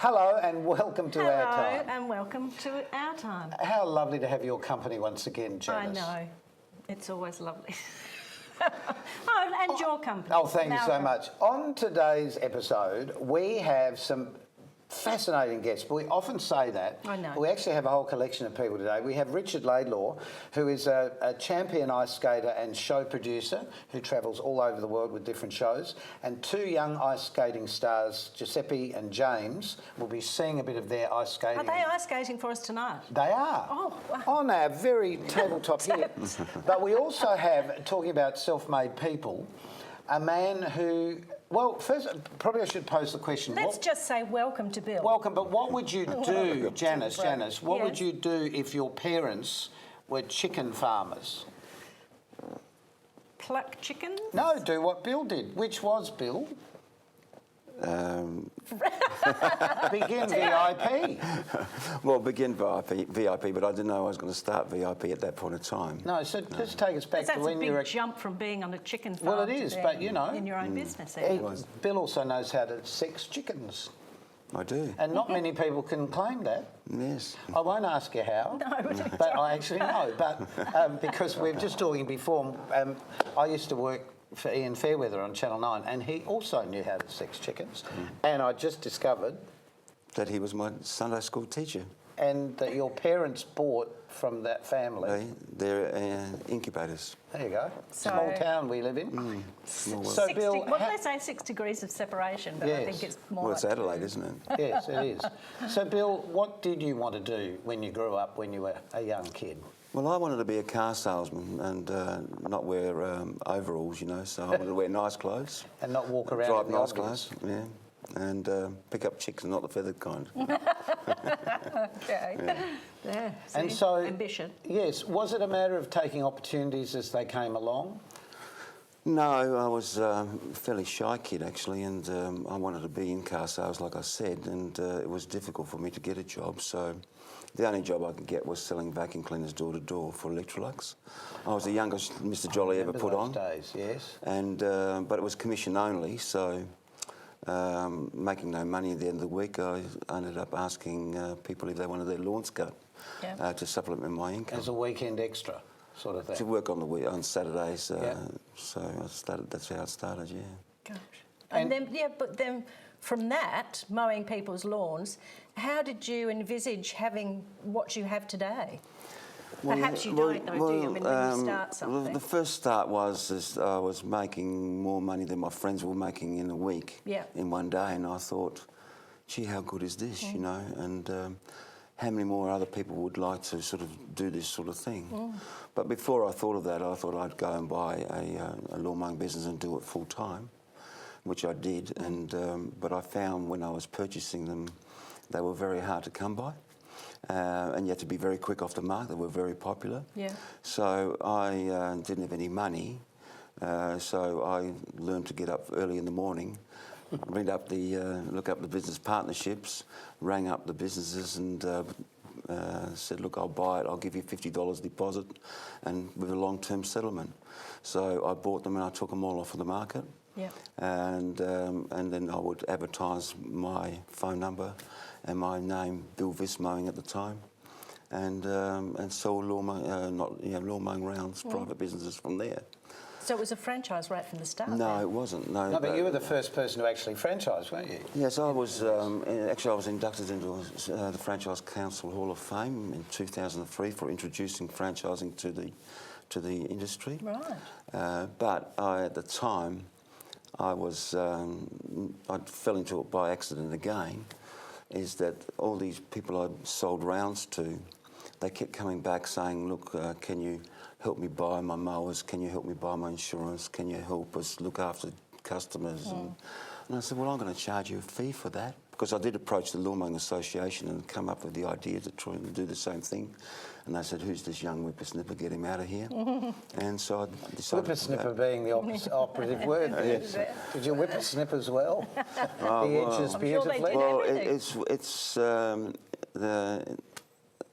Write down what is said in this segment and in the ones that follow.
Hello and welcome to Our Time. Hello and welcome to Our Time. How lovely to have your company once again, Janice. I know. It's always lovely. Oh, and your company. Oh, thank you so much. On today's episode, we have some fascinating guests. We often say that. I know. We actually have a whole collection of people today. We have Richard Laidlaw, who is a champion ice skater and show producer who travels all over the world with different shows. And two young ice skating stars, Giuseppe and James, will be seeing a bit of their ice skating. Are they ice skating for us tonight? They are. Oh, wow. On our very tabletop here. But we also have, talking about self-made people, a man who... Well, first, probably I should pose the question. Let's just say welcome to Bill. Welcome, but what would you do, Janice, what would Yes. you do if your parents were chicken farmers? Pluck chickens? No, do what Bill did. Which was Bill? Begin VIP. Well, begin VIP, but I didn't know I was going to start VIP at that point in time. No, so just take us back That's to a when you were... big jump from being on a chicken farm Well, it to is, being but, you know... in your own business. Bill also knows how to sex chickens. I do. And not many people can claim that. Yes. I won't ask you how, but I actually know. But because we were just talking before, I used to work for Ian Fairweather on Channel 9, and he also knew how to sex chickens. And I just discovered... That he was my Sunday school teacher. And that your parents bought from that family. They're incubators. There you go. So- Small town we live in. Small world. So, Bill... Well, they say 6 degrees of separation, but I Yes. think it's more Well, it's like Adelaide, isn't it? Yes, it is. So, Bill, what did you want to do when you grew up, when you were a young kid? Well, I wanted to be a car salesman and not wear overalls, you know, so I wanted to wear nice clothes. And not walk around Drive in the nice obvious. clothes, yeah. And pick up chicks and not the feathered kind. Okay. Yeah, And see? so... Ambition. Yes. Was it a matter of taking opportunities as they came along? No, I was a fairly shy kid actually, and I wanted to be in car sales, like I said, and it was difficult for me to get a job. So the only job I could get was selling vacuum cleaners door to door for Electrolux. I was the youngest Mr. Jolly ever put on. Days, yes. And but it was commission only, so making no money at the end of the week, I ended up asking people if they wanted their lawns cut to supplement my income. As a weekend extra, sort of thing. To work on Saturdays, Yeah. so I started. That's how it started. Yeah. Gosh. And then, but then from that, mowing people's lawns, how did you envisage having what you have today? Perhaps you don't know, do you? I mean, when you start something. The first start was I was making more money than my friends were making in a week, in one day, and I thought, gee, how good is this, you know? And how many more other people would like to sort of do this sort of thing? But before I thought of that, I thought I'd go and buy a lawn mowing business and do it full time, which I did. And but I found when I was purchasing them, they were very hard to come by. And you had to be very quick off the mark. They were very popular. Yeah. So I didn't have any money. So I learned to get up early in the morning, look up the business partnerships, rang up the businesses and said, look, I'll buy it. I'll give you $50 deposit and with a long-term settlement. So I bought them and I took them all off of the market. Yeah. And then I would advertise my phone number and my name, Bill Viss Mowing at the time, and sell lawn mowing rounds, private businesses from there. So it was a franchise right from the start? No, it wasn't. No, but you were the first person to actually franchise, weren't you? Yes, I was. Actually, I was inducted into the Franchise Council Hall of Fame in 2003 for introducing franchising to the industry. Right. But at the time, I fell into it by accident again. Is that all these people I sold rounds to, they kept coming back saying, look, can you help me buy my mowers? Can you help me buy my insurance? Can you help us look after customers? And I said, well, I'm going to charge you a fee for that. Because I did approach the Lawn Mowing Association and come up with the idea to try and do the same thing. And they said, who's this young whippersnipper? Get him out of here. And so I decided... Whippersnipper being the operative word. Yes. Did you whippersnip as well? The edges beautifully? Well, it's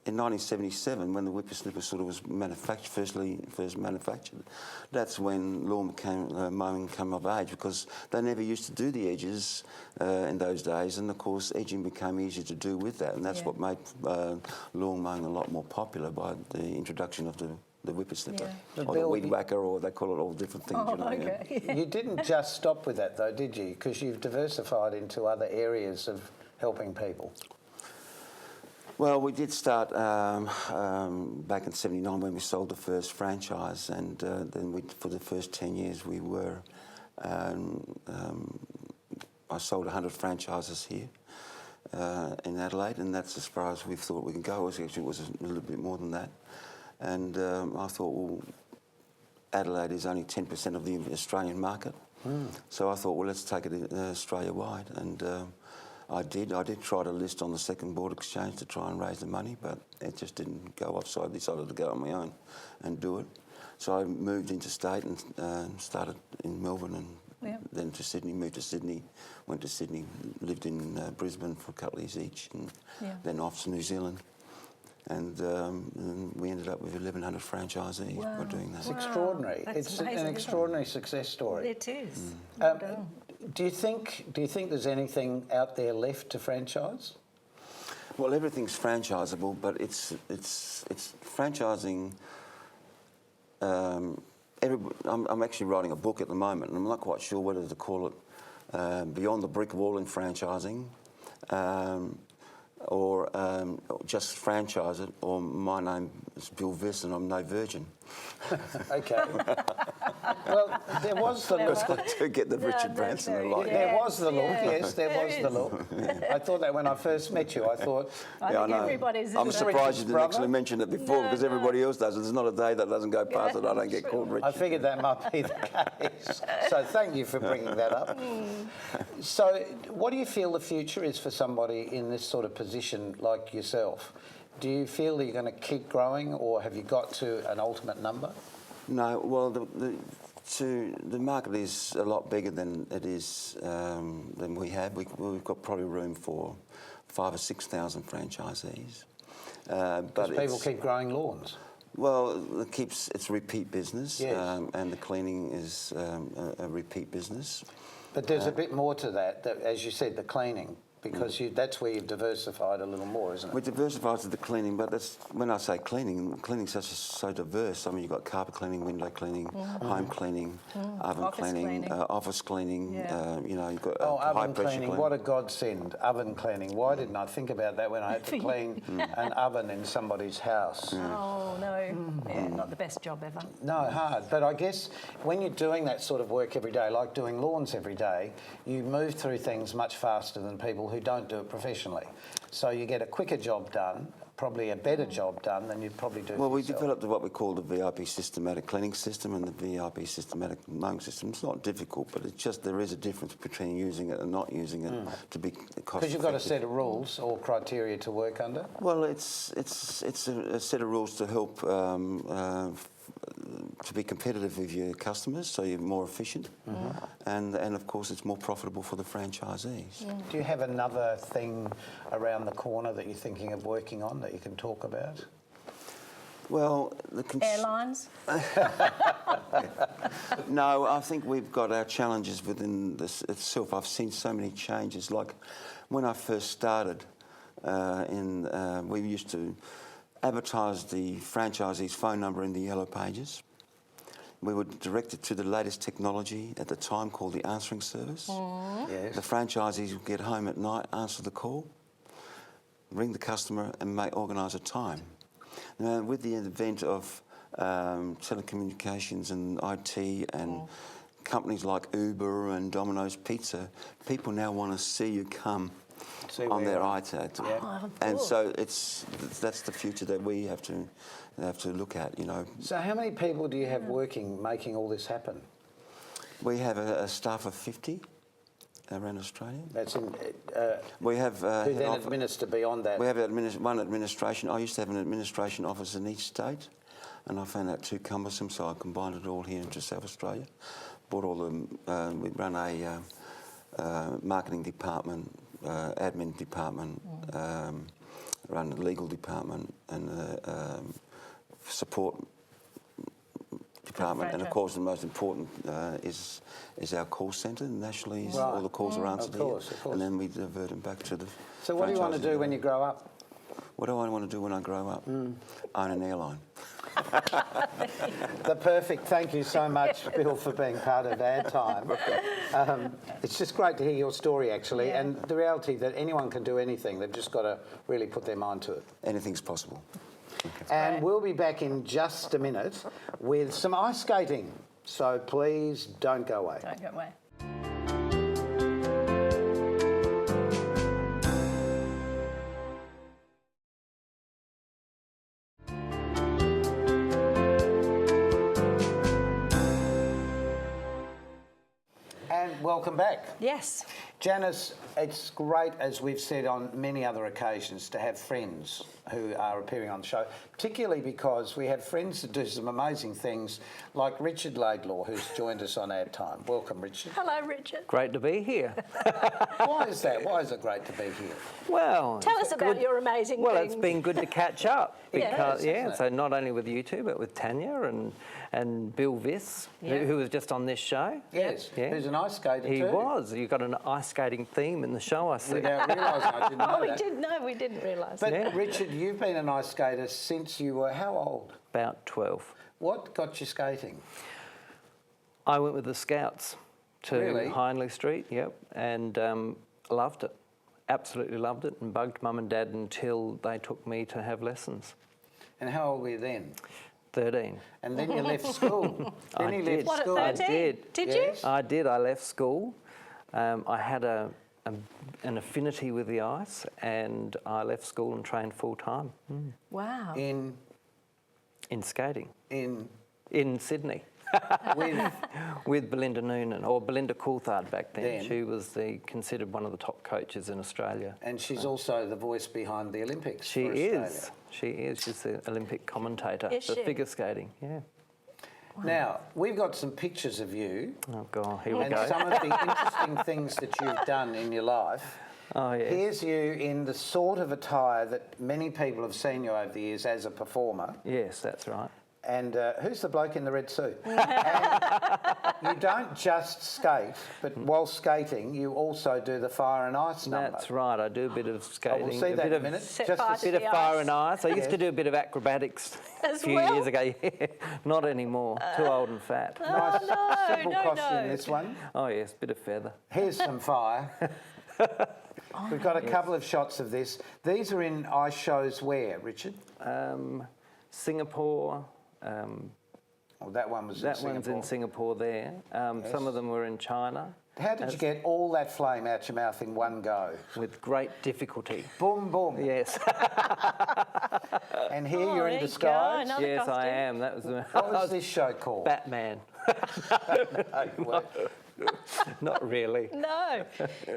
in 1977, when the whippersnipper sort of was first manufactured, that's when lawn mowing came of age, because they never used to do the edges in those days, and of course edging became easier to do with that, and that's what made lawn mowing a lot more popular by the introduction of the whippersnipper, or the weed whacker, or they call it all different things. Oh, okay. You didn't just stop with that though, did you? Because you've diversified into other areas of helping people. Well, we did start back in '79 when we sold the first franchise, and then for the first 10 years we were. I sold 100 franchises here in Adelaide, and that's as far as we thought we could go. It was a little bit more than that, and I thought, well, Adelaide is only 10% of the Australian market, so I thought, well, let's take it Australia-wide, and. I did try to list on the second board exchange to try and raise the money, but it just didn't go off, so I decided to go on my own and do it. So I moved interstate and started in Melbourne, and then to Sydney, moved to Sydney, went to Sydney, lived in Brisbane for a couple of years each, and then off to New Zealand. And we ended up with 1,100 franchisees by doing that. It's extraordinary. That's it's amazing, an extraordinary success story. It is. Do you think there's anything out there left to franchise? Well, everything's franchisable, but it's franchising. I'm actually writing a book at the moment, and I'm not quite sure whether to call it Beyond the Brick Wall in Franchising, or just franchise it, or my name is Bill Viss and I'm no virgin. Okay. Well, there was the look. I do get the Richard Branson a lot. There was the look, yes, there was the look. I thought that when I first met you, I thought... I think everybody's... I'm surprised you didn't actually mention it before, because everybody else does. There's not a day that doesn't go past that I don't get called Richard. I figured that might be the case. So thank you for bringing that up. So what do you feel the future is for somebody in this sort of position like yourself? Do you feel that you're going to keep growing, or have you got to an ultimate number? No, well, the market is a lot bigger than it is than we have. We've got probably room for 5,000 or 6,000 franchisees. But people keep growing lawns. Well, it's repeat business, yes. And the cleaning is a repeat business. But there's a bit more to that, as you said, the cleaning. Because that's where you've diversified a little more, isn't it? We diversified to the cleaning, but that's, when I say cleaning's so diverse. I mean, you've got carpet cleaning, window cleaning, home cleaning, oven cleaning, office cleaning. You know, you've got oven cleaning. What a godsend! Oven cleaning. Why didn't I think about that when I had to clean an oven in somebody's house? Oh no, not the best job ever. No, hard. But I guess when you're doing that sort of work every day, like doing lawns every day, you move through things much faster than people who don't do it professionally. So you get a quicker job done, probably a better job done than you'd probably do. Well, we developed what we call the VIP systematic cleaning system and the VIP systematic mowing system. It's not difficult, but it's just there is a difference between using it and not using it to be cost-effective. Because you've got a set of rules or criteria to work under? Well, it's a set of rules to help to be competitive with your customers, so you're more efficient, and of course it's more profitable for the franchisees. Do you have another thing around the corner that you're thinking of working on that you can talk about? Well, airlines? No, I think we've got our challenges within this itself. I've seen so many changes. Like when I first started, we used to advertise the franchisee's phone number in the yellow pages. We would direct it to the latest technology at the time called the answering service. Yes. The franchisees would get home at night, answer the call, ring the customer and organise a time. Now, with the advent of telecommunications and IT and companies like Uber and Domino's Pizza, people now want to see you come on their iPad. And so that's the future that we have to look at, you know. So how many people do you have working, making all this happen? We have a staff of 50 around Australia. That's in... we have... who then administer beyond that? We have one administration. I used to have an administration office in each state, and I found that too cumbersome, so I combined it all here into South Australia. Brought all the... we run a marketing department, admin department, run the legal department and the support department, and of course the most important is our call centre nationally. Right. All the calls are answered here, and then we divert them back to the. So what do you want to do when you grow up? What do I want to do when I grow up? Own an airline. The perfect. Thank you so much, Bill, for being part of OurTime. It's just great to hear your story, actually, and the reality that anyone can do anything. They've just got to really put their mind to it. Anything's possible. And we'll be back in just a minute with some ice skating. So please don't go away. Don't go away. And welcome back. Yes. Janice, it's great, as we've said on many other occasions, to have friends who are appearing on the show, particularly because we have friends that do some amazing things, like Richard Laidlaw, who's joined us on OurTime. Welcome, Richard. Hello, Richard. Great to be here. Why is that? Why is it great to be here? Well, tell us about your amazing things. Well, it's been good to catch up because yes, so not only with you two, but with Tanya and Bill Viss, who was just on this show. Yes, who's an ice skater too. He was. You got an ice skating theme in the show, I see. Without realising, I didn't know that. We didn't realise. But Richard, you've been an ice skater since you were how old? About 12. What got you skating? I went with the Scouts to Hindley Street, and loved it. Absolutely loved it, and bugged Mum and Dad until they took me to have lessons. And how old were you then? 13. And then you left school. I did. What, at 13? I did. Did you? I did. I left school. I had an affinity with the ice, and I left school and trained full time. Wow. In skating. In Sydney. with with Belinda Noonan, or Belinda Coulthard back then. She was considered one of the top coaches in Australia. And she's also the voice behind the Olympics. She is. She is. She's the Olympic commentator for figure skating. Yeah. Wow. Now, we've got some pictures of you. Oh, God, here we go. And some of the interesting things that you've done in your life. Oh, yes. Here's you in the sort of attire that many people have seen you over the years as a performer. Yes, that's right. And who's the bloke in the red suit? And you don't just skate, but while skating, you also do the fire and ice number. That's right. I do a bit of skating. We'll see that in a minute. Just a bit of fire and ice. I used to do a bit of acrobatics a few years ago. Not anymore. Too old and fat. Nice, simple costume, this one. Oh, yes, bit of feather. Here's some fire. We've got a couple of shots of this. These are in ice shows where, Richard? Singapore. Well, that one was in Singapore. That one's in Singapore there. Some of them were in China. How did you get all that flame out your mouth in one go? With great difficulty. Boom, boom. Yes. And here you're in disguise. Yes, I am. That was. What was this show called? Batman. Not really. No.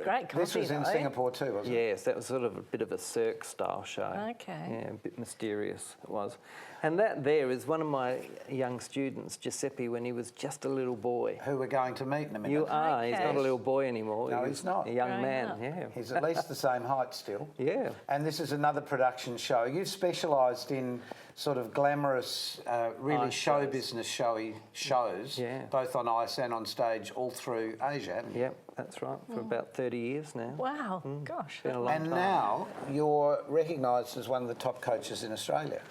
Great coffee, This was in Singapore too, wasn't it? Yes, that was sort of a bit of a Cirque style show. Okay. Yeah, a bit mysterious it was. And that there is one of my young students, Giuseppe, when he was just a little boy. Who we're going to meet in a minute. You are. He's not a little boy anymore. No, he's not. A young man, yeah. He's at least the same height still. Yeah. And this is another production show. You've specialised in sort of glamorous, really show business showy shows, both on ice and on stage, all through Asia, haven't you? Yep, that's right, for about 30 years now. Wow, gosh. Been a long time. Now you're recognised as one of the top coaches in Australia.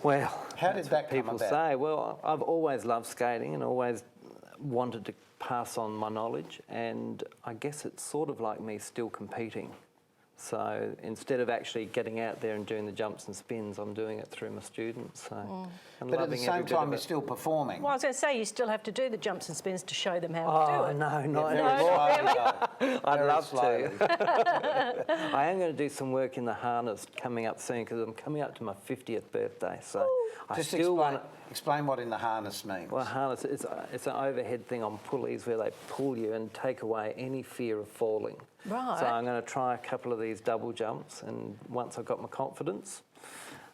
Well, how did that come people about? say? Well, I've always loved skating and always wanted to pass on my knowledge, and I guess it's sort of like me still competing. So instead of actually getting out there and doing the jumps and spins, I'm doing it through my students. So but at the same time, you're still performing. Well, I was going to say, you still have to do the jumps and spins to show them how to do it. No, not anymore. I'd love to. I am going to do some work in the harness coming up soon because I'm coming up to my 50th birthday. So I just still want to explain what in the harness means. Well, harness, it's an overhead thing on pulleys where they pull you and take away any fear of falling. Right. So I'm going to try a couple of these double jumps, and once I've got my confidence,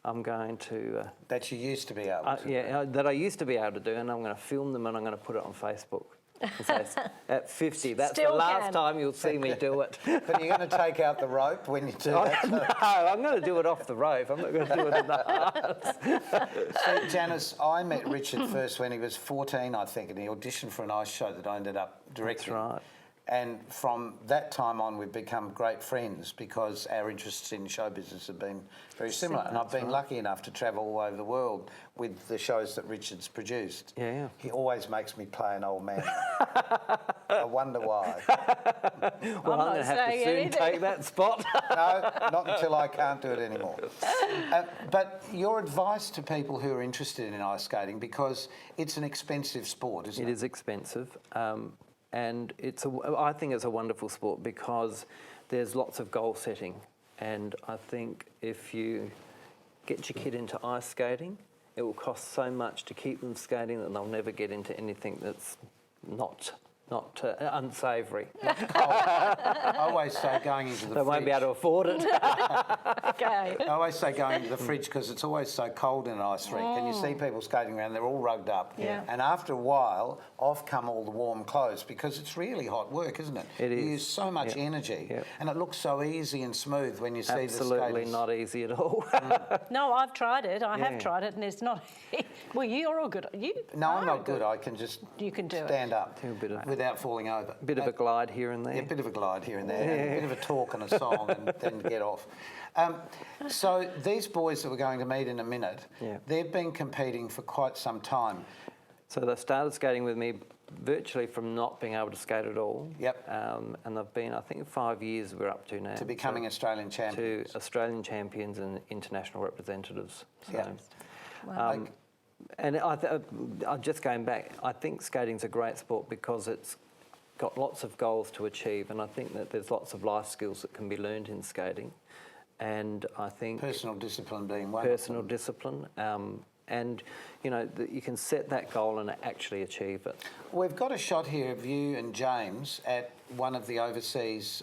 I'm going to... that you used to be able to that I used to be able to do, and I'm going to film them and I'm going to put it on Facebook. So at 50, that's Still the last can. time you'll see me do it. But you're going to take out the rope when you do that? No, I'm going to do it off the rope. I'm not going to do it in the heart. See, Janice, I met Richard first when he was 14, I think, and he auditioned for an ice show that I ended up directing. That's right. And from that time on, we've become great friends because our interests in show business have been very similar. And I've been lucky enough to travel all over the world with the shows that Richard's produced. Yeah. He always makes me play an old man. I wonder why. Well, I'm going to have to soon take that spot. No, not until I can't do it anymore. But your advice to people who are interested in ice skating, because it's an expensive sport, isn't it? It is expensive. And I think it's a wonderful sport because there's lots of goal setting. And I think if you get your kid into ice skating, it will cost so much to keep them skating that they'll never get into anything that's not unsavoury. I always say going into the They fridge. won't be able to afford it. Okay. I always say going into the fridge because it's always so cold in an ice rink and you see people skating around, they're all rugged up. Yeah. And after a while, off come all the warm clothes because it's really hot work, isn't it? It is. You use so much energy and it looks so easy and smooth when you see the skaters. Absolutely not easy at all. No, I've tried it. I have tried it, and it's not. Well, you're all good. No, I'm not good. I can just stand up without falling over. A bit of a glide here and there. Yeah, a bit of a glide here and there, and a bit of a talk and a song, and then get off. So these boys that we're going to meet in a minute, they've been competing for quite some time. So they started skating with me virtually from not being able to skate at all. Yep. And they've been, I think, 5 years we're up to now. To becoming Australian champions. To Australian champions and international representatives. So, Yeah. Wow. and I'm just going back, I think skating's a great sport because it's got lots of goals to achieve, and I think that there's lots of life skills that can be learned in skating. And I think Personal discipline being one. personal discipline, and you know that you can set that goal and actually achieve it. We've got a shot here of you and James at one of the overseas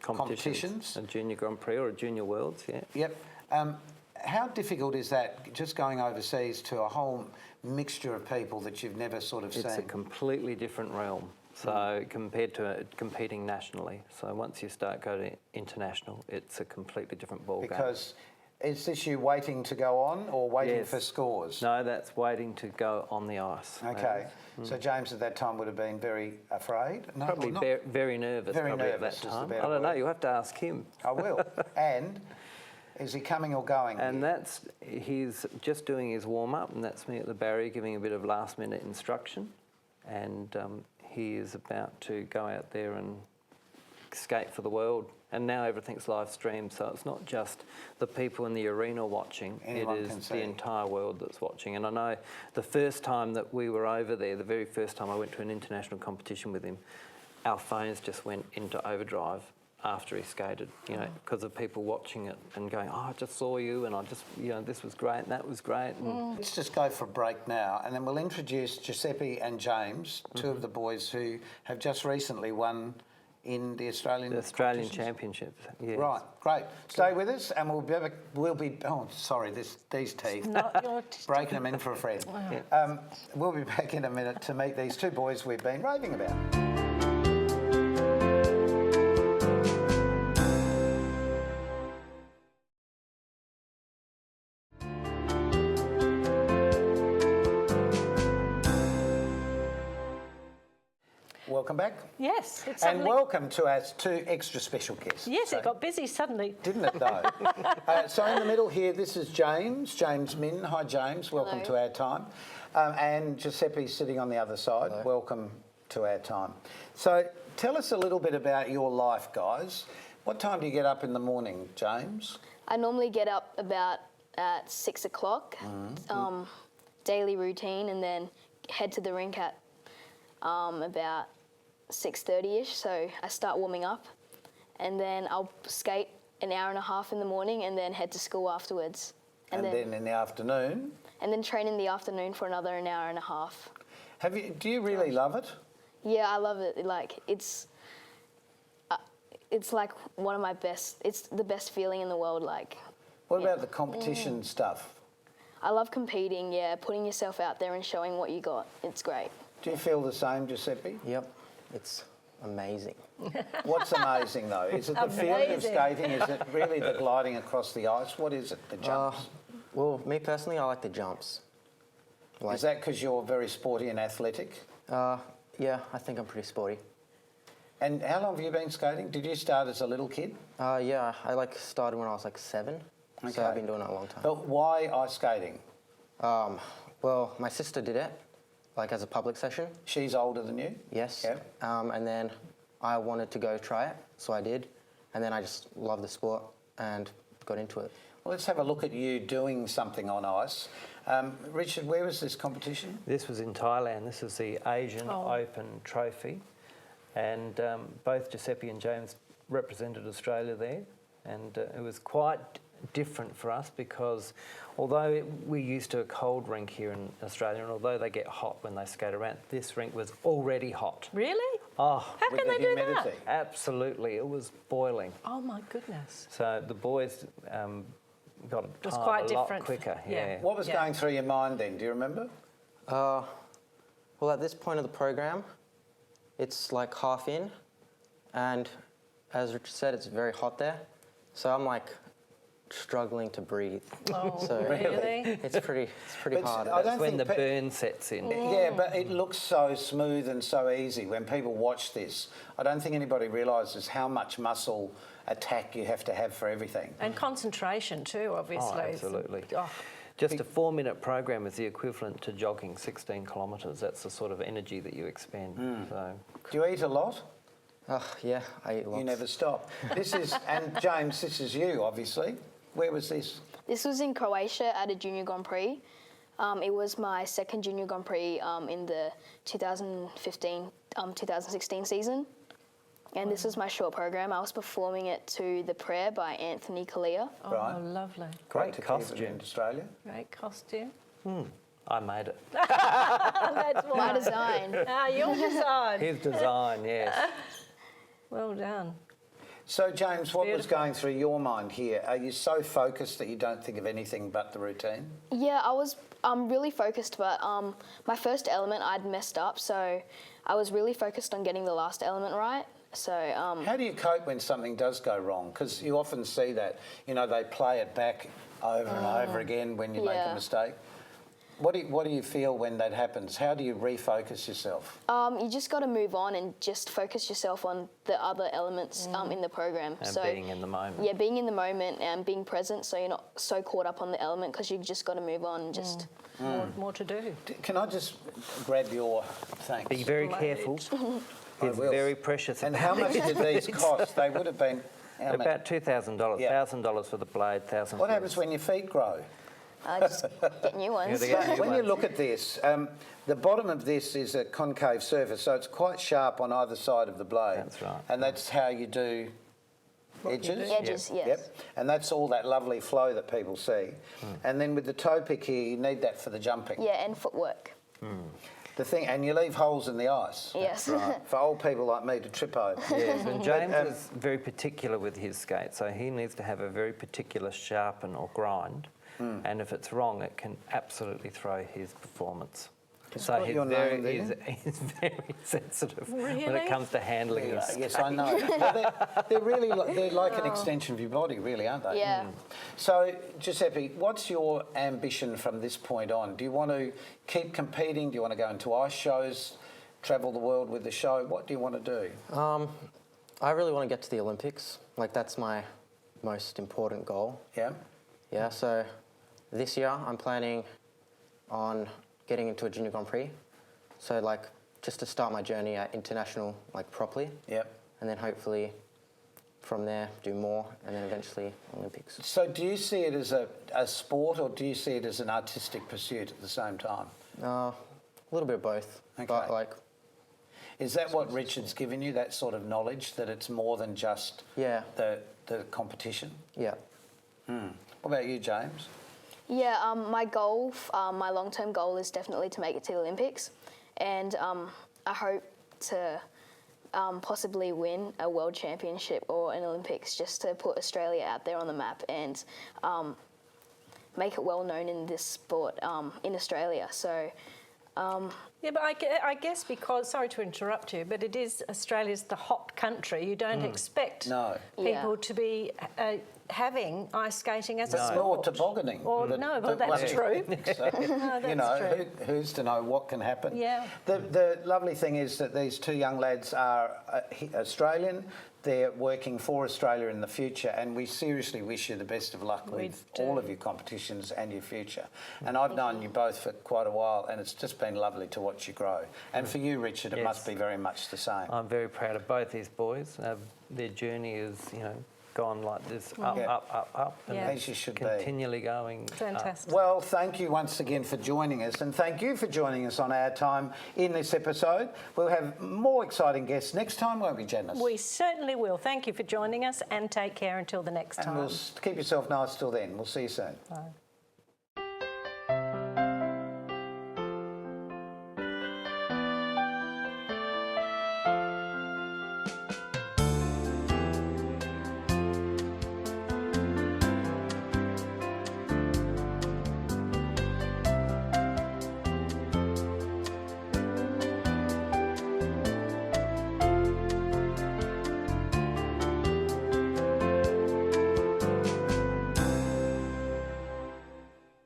competitions. A junior Grand Prix or a junior Worlds, yeah. Yep. How difficult is that, just going overseas to a whole mixture of people that you've never sort of seen? It's a completely different realm. So compared to competing nationally. So once you start going to international, it's a completely different ballgame. Because is this you waiting to go on or waiting for scores? No, that's waiting to go on the ice. Okay. So James at that time would have been very afraid? No, Probably very nervous. Very probably nervous at that is the time. better I don't know, word. you'll have to ask him. I will. And is he coming or going? And he's just doing his warm-up, and that's me at the barrier giving a bit of last-minute instruction. And he is about to go out there and skate for the world. And now everything's live streamed, so it's not just the people in the arena watching, Anyone it can is see. the entire world that's watching. And I know the first time that we were over there, the very first time I went to an international competition with him, our phones just went into overdrive after he skated, you know, because of people watching it and going, oh, I just saw you, and I just, you know, this was great and that was great. And Let's just go for a break now, and then we'll introduce Giuseppe and James, two of the boys who have just recently won in the Australian competitions. Championships. Yes. Right, great. Stay with us, and we'll be. Oh, sorry, these teeth. Not your Breaking them in for a friend. We'll be back in a minute to meet these two boys we've been raving about. Welcome back. Yes, it's And suddenly... welcome to our two extra special guests. Yes, it got busy suddenly. Didn't it though? So in the middle here, this is James Min. Hi James, welcome to Our Time. And Giuseppe's sitting on the other side. Hello. Welcome to Our Time. So tell us a little bit about your life, guys. What time do you get up in the morning, James? I normally get up about at 6 o'clock, daily routine, and then head to the rink at about 6:30ish. So I start warming up, and then I'll skate an hour and a half in the morning, and then head to school afterwards. And then in the afternoon? And then train in the afternoon for another an hour and a half. Do you really love it? Yeah, I love it. Like it's like one of my best. It's the best feeling in the world. Like. What about the competition stuff? I love competing. Yeah, putting yourself out there and showing what you got. It's great. Do you feel the same, Giuseppe? Yep, it's amazing. What's amazing though? Is it the feeling of skating? Is it really the gliding across the ice? What is it, the jumps? Well, me personally, I like the jumps. Is that because you're very sporty and athletic? Yeah, I think I'm pretty sporty. And how long have you been skating? Did you start as a little kid? Yeah, I started when I was 7. Okay. So I've been doing it a long time. But why ice skating? Well, my sister did it, as a public session. She's older than you? Yes. Yep. And then I wanted to go try it, so I did. And then I just loved the sport and got into it. Well, let's have a look at you doing something on ice. Richard, where was this competition? This was in Thailand. This is the Asian Open Trophy. And both Giuseppe and James represented Australia there. And it was quite different for us because although we're used to a cold rink here in Australia, and although they get hot when they skate around, this rink was already hot. Really? Oh, How can they do that? Absolutely. It was boiling. Oh, my goodness. So the boys got It was tired quite a different. lot quicker. Yeah. What was going through your mind then? Do you remember? Well, at this point of the program, it's half in, and as Richard said, it's very hot there. So I'm struggling to breathe. Oh, so really? It's pretty But hard. I don't That's when think the burn sets in. Yeah, but it looks so smooth and so easy when people watch this. I don't think anybody realises how much muscle attack you have to have for everything. And concentration too, obviously. Oh, absolutely. Oh. Just a 4-minute program is the equivalent to jogging 16 kilometres. That's the sort of energy that you expend. So. Do you eat a lot? Yeah, I eat lots. You never stop. This is, and James, this is you, obviously. Where was this? This was in Croatia at a Junior Grand Prix. It was my second Junior Grand Prix in the 2015-2016 season. And this was my short program. I was performing it to The Prayer by Anthony Kalia. Oh, Right. lovely. Great to costume. keep it in Australia. Great costume. I made it. That's My why. design. Your design. His design, yes. Well done. So, James, what was going through your mind here? Are you so focused that you don't think of anything but the routine? Yeah, I was really focused, but my first element I'd messed up, so I was really focused on getting the last element right. So how do you cope when something does go wrong? Because you often see that, they play it back over and over again when you make a mistake. What do you feel when that happens? How do you refocus yourself? You just got to move on and just focus yourself on the other elements in the program. And so being in the moment. Yeah, being in the moment and being present, so you're not so caught up on the element because you've just got to move on and just... More to do. Can I just grab your... Thanks. Be very careful. It's very precious. And how much did these cost? They would have been... About $2,000. Yeah. $1,000 for the blade, $1,000. What happens when your feet grow? Just get new ones. When you look at this, the bottom of this is a concave surface, so it's quite sharp on either side of the blade. That's right. And that's how you do edges? Edges, yes. Yep. And that's all that lovely flow that people see. And then with the toe pick here, you need that for the jumping. Yeah, and footwork. The thing, and you leave holes in the ice. Yes. Right. For old people like me to trip over. Yes, and James is very particular with his skate, so he needs to have a very particular sharpen or grind. And if it's wrong, it can absolutely throw his performance. So he's he's very sensitive when it comes to handling his skate. Yes, I know. Well, they're really they're like an extension of your body, really, aren't they? Yeah. So, Giuseppe, what's your ambition from this point on? Do you want to keep competing? Do you want to go into ice shows, travel the world with the show? What do you want to do? I really want to get to the Olympics. That's my most important goal. Yeah? Yeah, so this year I'm planning on getting into a Junior Grand Prix. So just to start my journey at international properly. Yep. And then hopefully from there do more and then eventually Olympics. So do you see it as a sport or do you see it as an artistic pursuit at the same time? A little bit of both. Okay. But is that what Richard's given you, that sort of knowledge, that it's more than just the competition? Yeah. What about you, James? Yeah, my goal, my long-term goal is definitely to make it to the Olympics. And I hope to possibly win a world championship or an Olympics just to put Australia out there on the map and make it well known in this sport in Australia. So Yeah, but I guess because, sorry to interrupt you, but it is Australia's the hot country. You don't expect people to be having ice skating as a sport. Or tobogganing. Or, no, well, that's true. So, No, that's you know, true. who's to know what can happen? Yeah. The lovely thing is that these two young lads are Australian. They're working for Australia in the future, and we seriously wish you the best of luck with all of your competitions and your future. And I've known you both for quite a while, and it's just been lovely to watch you grow. And for you, Richard, it must be very much the same. I'm very proud of both these boys. Their journey is, you know, gone like this, up, and as you should continually going. Fantastic. Well, thank you once again for joining us, and thank you for joining us on Our Time in this episode. We'll have more exciting guests next time, won't we, Janice? We certainly will. Thank you for joining us, and take care until the next time. And keep yourself nice till then. We'll see you soon. Bye.